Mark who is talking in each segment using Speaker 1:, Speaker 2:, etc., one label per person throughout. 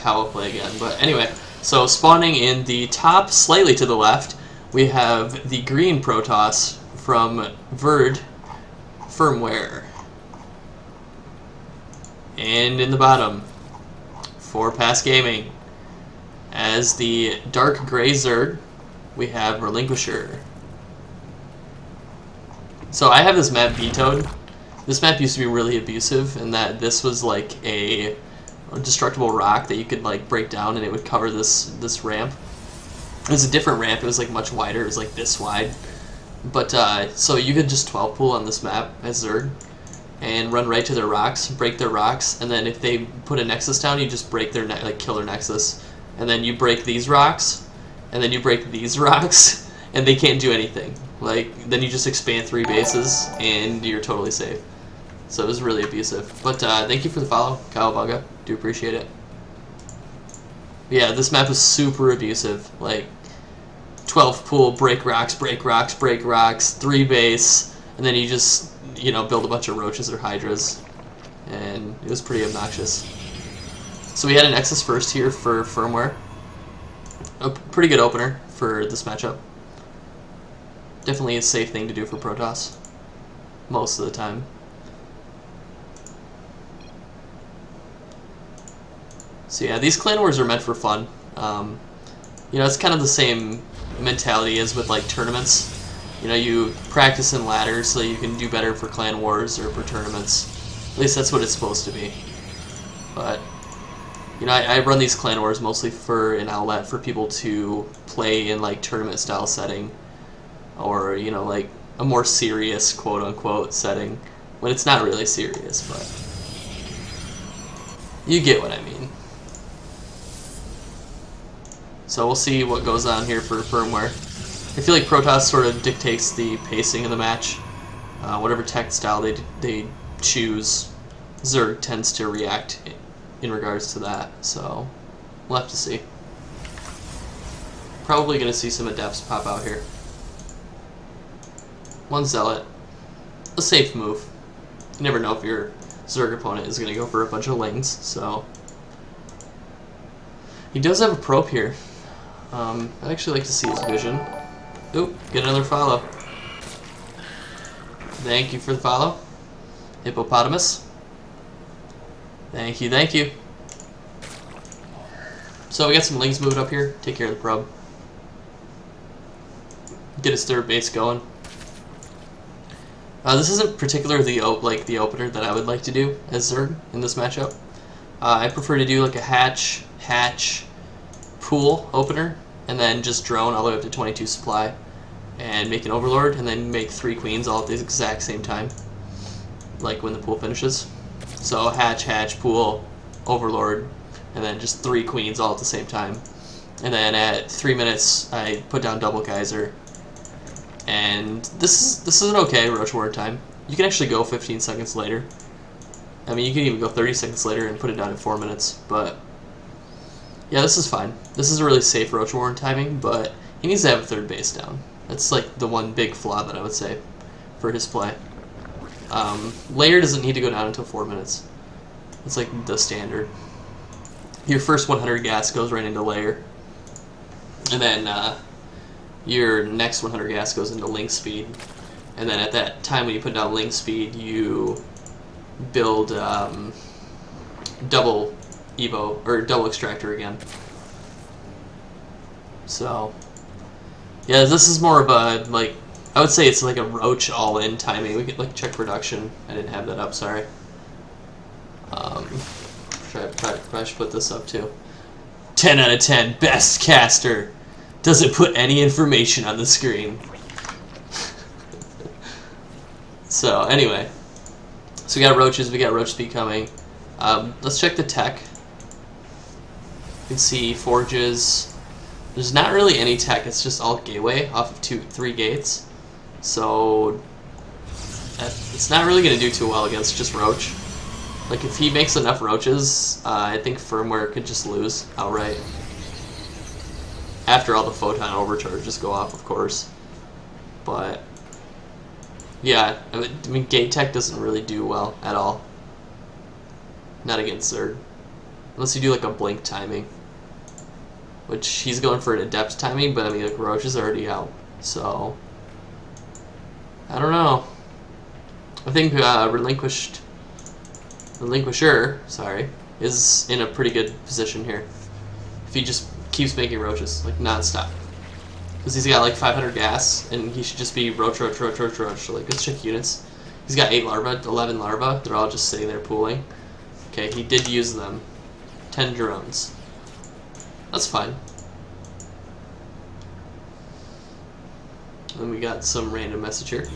Speaker 1: Kawa play again. But anyway, so spawning in the top, slightly to the left, we have the green Protoss from VerD Firmware. And in the bottom, for PasT Gaming, as the dark gray Zerg, we have Relinquisher. So I have this map vetoed. This map used to be really abusive in that this was like a destructible rock that you could like break down and it would cover this ramp. It was a different ramp, it was like much wider, it was like this wide. But so you could just 12 pool on this map as Zerg and run right to their rocks, break their rocks, and then if they put a nexus down, you just break their like kill their nexus. And then you break these rocks, and then you break these rocks, and they can't do anything. Like, then you just expand 3 bases, and you're totally safe. So it was really abusive. But thank you for the follow, Cowabunga. Do appreciate it. Yeah, this map is super abusive. Like, 12 pool, break rocks, 3 base, and then you just, you know, build a bunch of roaches or hydras. And it was pretty obnoxious. So we had an Nexus first here for Firmware. A pretty good opener for this matchup. Definitely a safe thing to do for Protoss. Most of the time. So yeah, these clan wars are meant for fun. You know, it's kind of the same mentality as with like tournaments. You know, you practice in ladders so you can do better for clan wars or for tournaments. At least that's what it's supposed to be. But you know, I run these clan wars mostly for an outlet for people to play in like tournament style setting, or you know, like a more serious quote unquote setting when it's not really serious, but you get what I mean. So we'll see what goes on here for Firmware. I feel like Protoss sort of dictates the pacing of the match. Whatever tech style they choose, Zerg tends to react in regards to that, so we'll have to see. Probably going to see some Adepts pop out here. One Zealot. A safe move. You never know if your Zerg opponent is going to go for a bunch of Lings, so. He does have a probe here. I'd actually like to see his vision. Oop, get another follow. Thank you for the follow. Hippopotamus. Thank you, thank you. So we got some Lings moving up here. Take care of the probe. Get his third base going. This isn't particularly the opener that I would like to do as Zerg in this matchup. I prefer to do like a hatch, pool opener, and then just drone all the way up to 22 supply, and make an overlord, and then make 3 queens all at the exact same time, like when the pool finishes. So hatch, pool, overlord, and then just 3 queens all at the same time. And then at 3 minutes, I put down double geyser. And this is an okay roach ward time. You can actually go 15 seconds later. I mean, you can even go 30 seconds later and put it down at 4 minutes, but yeah, this is fine. This is a really safe roach warren timing, but he needs to have a third base down. That's like the one big flaw that I would say for his play. Layer doesn't need to go down until 4 minutes. It's like the standard. Your first 100 gas goes right into layer, and then your next 100 gas goes into link speed, and then at that time when you put down link speed, you build double Evo, or double extractor again. So yeah, this is more of a, like, I would say it's like a roach all-in timing. We could like check production. I didn't have that up, sorry. Probably should put this up too. 10 out of 10, best caster. Doesn't put any information on the screen. So anyway, so we got roaches, we got roach speed coming. Let's check the tech. You can see forges. There's not really any tech, it's just all gateway off of 3 gates. So it's not really going to do too well against just roach. Like if he makes enough roaches, I think Firmware could just lose outright. After all the photon overcharges go off, of course. But yeah, I mean gate tech doesn't really do well at all. Not against Zerg. Unless you do like a blink timing. Which he's going for an adept timing, but I mean like Roach is already out. So I don't know. I think Relinquisher, sorry, is in a pretty good position here. If he just keeps making roaches, like non-stop. Because he's got like 500 gas, and he should just be roach. So, like, let's check units. He's got 8 larvae, 11 larvae. They're all just sitting there pooling. Okay, he did use them. 10 drones. That's fine. And we got some random message here.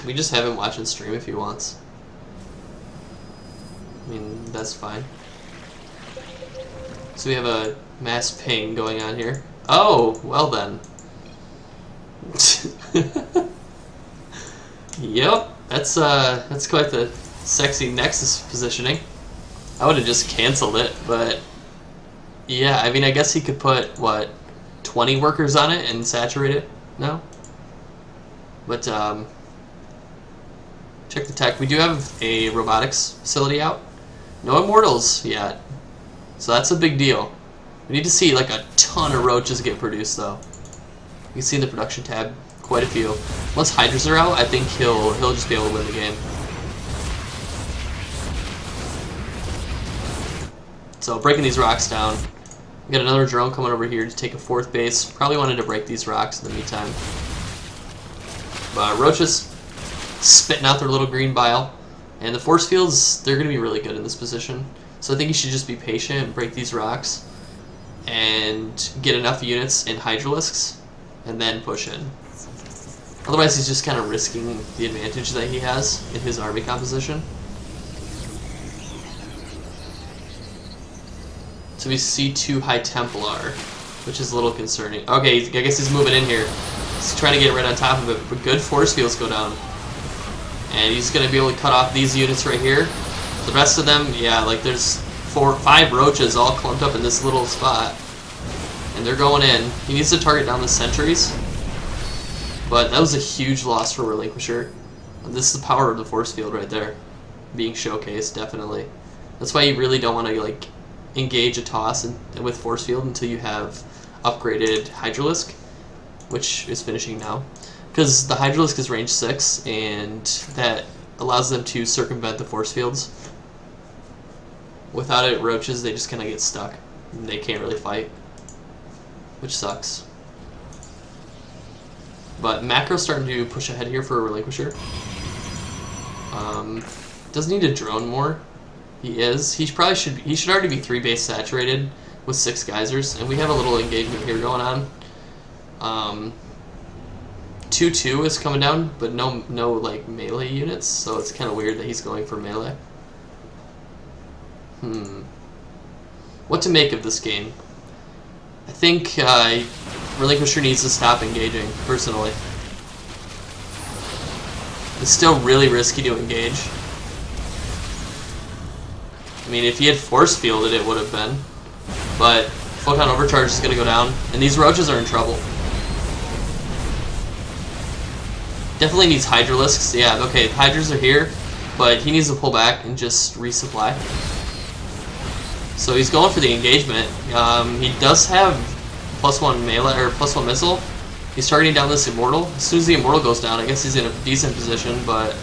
Speaker 1: We just have him watching stream if he wants. I mean, that's fine. So we have a mass ping going on here. Oh, well then. Yep, that's quite the sexy Nexus positioning. I would have just canceled it, but yeah, I mean, I guess he could put, what, 20 workers on it and saturate it? No? But, check the tech. We do have a robotics facility out. No immortals yet. So that's a big deal. We need to see like a ton of roaches get produced though. You can see in the production tab quite a few. Once Hydras are out, I think he'll just be able to win the game. So breaking these rocks down. We got another drone coming over here to take a 4th base. Probably wanted to break these rocks in the meantime. But roaches spitting out their little green bile. And the force fields, they're going to be really good in this position. So I think you should just be patient and break these rocks and get enough units in Hydralisks and then push in. Otherwise he's just kind of risking the advantage that he has in his army composition. So we see 2 High Templar, which is a little concerning. Okay, I guess he's moving in here. He's trying to get right on top of it, but good force fields go down. And he's going to be able to cut off these units right here. The rest of them, yeah, like there's 4 or 5 roaches all clumped up in this little spot. And they're going in. He needs to target down the sentries. But that was a huge loss for Relinquisher. This is the power of the force field right there. Being showcased, definitely. That's why you really don't want to like engage a toss with force field until you have upgraded Hydralisk, which is finishing now. Because the Hydralisk is range 6, and that allows them to circumvent the force fields. Without it, roaches, they just kind of get stuck. And they can't really fight, which sucks. But Macro's starting to push ahead here for a Relinquisher. Does need to drone more. He is. He should already be 3 base saturated with 6 geysers, and we have a little engagement here going on. 2-2 is coming down, but no like melee units, so it's kind of weird that he's going for melee. What to make of this game? I think Relinquisher needs to stop engaging, personally. It's still really risky to engage. I mean, if he had force fielded, it would have been. But Photon Overcharge is going to go down, and these roaches are in trouble. Definitely needs Hydralisks. Yeah, okay, Hydras are here, but he needs to pull back and just resupply. So he's going for the engagement. He does have +1 melee or +1 missile. He's targeting down this Immortal. As soon as the Immortal goes down, I guess he's in a decent position, but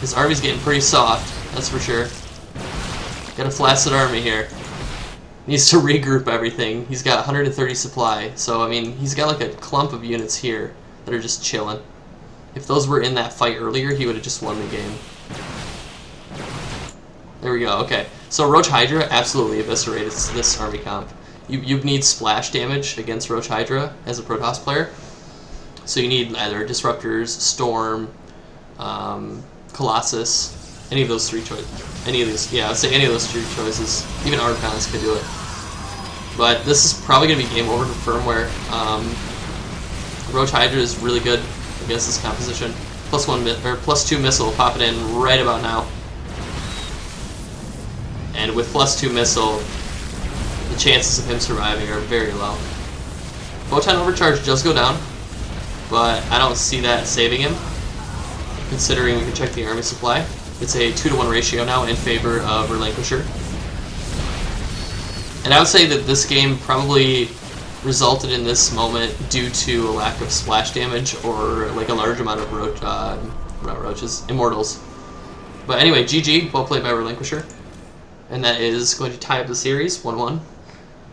Speaker 1: his army's getting pretty soft, that's for sure. Got a flaccid army here. Needs to regroup everything. He's got 130 supply, so I mean, he's got like a clump of units here that are just chilling. If those were in that fight earlier, he would have just won the game. There we go, okay. So Roach Hydra absolutely eviscerated this army comp. You need splash damage against Roach Hydra as a Protoss player. So you need either Disruptors, Storm, Colossus, any of those 3 choices. Any of these, yeah, I'd say any of those 3 choices. Even Archons could do it. But this is probably going to be game over for Firmware. Roach Hydra is really good against this composition. +2 missile popping in right about now. And with +2 missile, the chances of him surviving are very low. Photon Overcharge does go down, but I don't see that saving him. considering we can check the army supply. It's a 2-to-1 ratio now in favor of Relinquisher. And I would say that this game probably resulted in this moment due to a lack of splash damage or like a large amount of immortals. But anyway, GG, well played by Relinquisher. And that is going to tie up the series, 1-1.